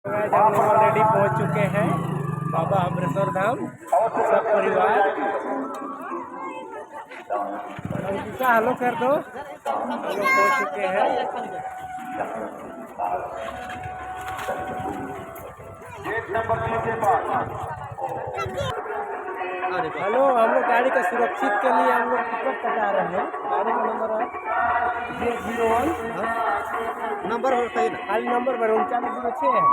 हम लोग ऑलरेडी पहुंच चुके हैं बाबा अमृतसर धाम सब परिवार। अंकिता हेलो कर दो। हम लोग पहुंच चुके हैं। हेलो, हम लोग गाड़ी का सुरक्षित के लिए हम लोग टिकट कटा रहे हैं। गाड़ी का नंबर है 001 नंबर बताइए ना। खाली नंबर 3906 है।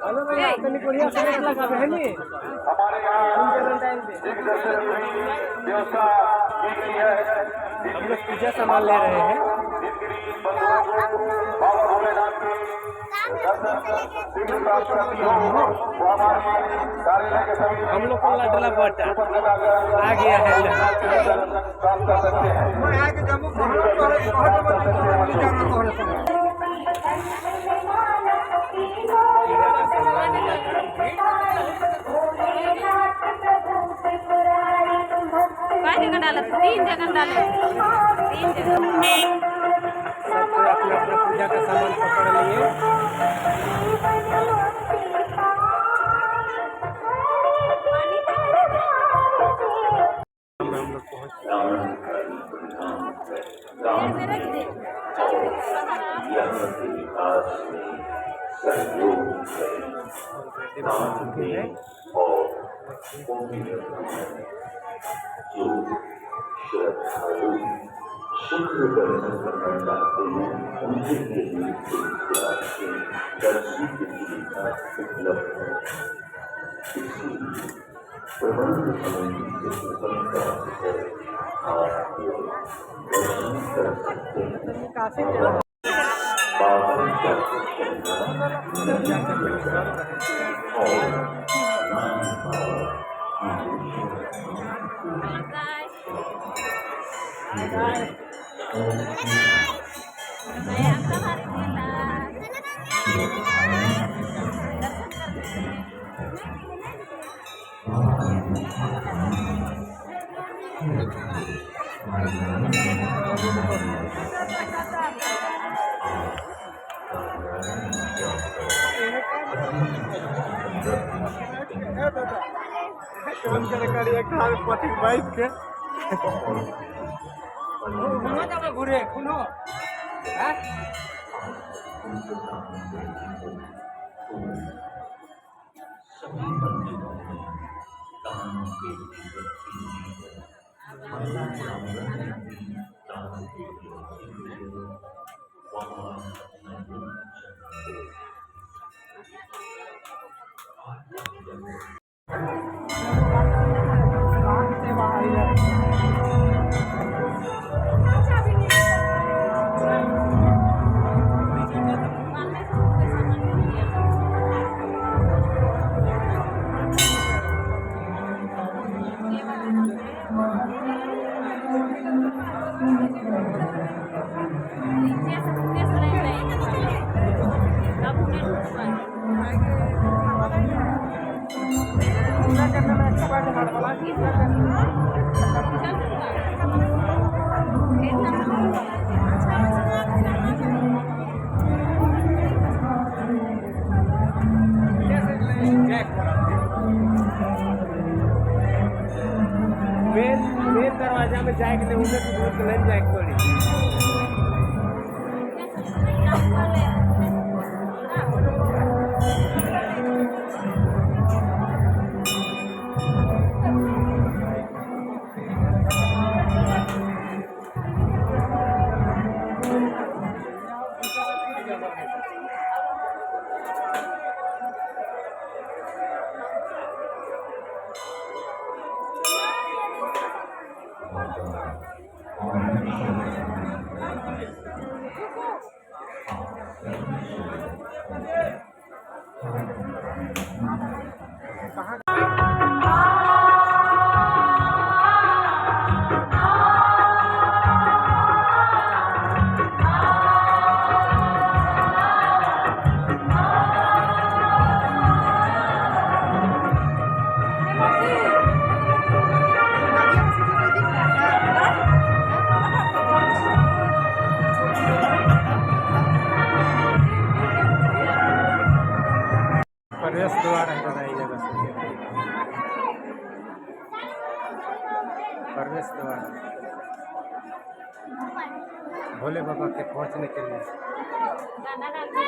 हेलो भैया, तनी बढ़िया से रेट लगा है नी हमारे यहाँ। हम लोग पूजा सामान ले रहे हैं। हम लोग को लाडला बटा आ गया है। जगह डाला, 3 जगह डाले, 3 जगह। सब कोई अपना अपना पूजा का सामान पकड़ लिए। हम लोग पहुँच चुके हैं। जो श्रद्धालु शुक्र दर्शन करना चाहते हैं उनके लिए दर्शन की सुविधा उपलब्ध है। इसलिए प्रबंध समिति से प्रसन्नता से आप दर्शन कर सकते हैं। बावन का बाइक के घूरे खुनो मेन दरवाजा में जाए के उधर से दूर नहीं जाए पड़ी। प्रवेश द्वार भोले बाबा के पहुंचने के लिए। गाना डालते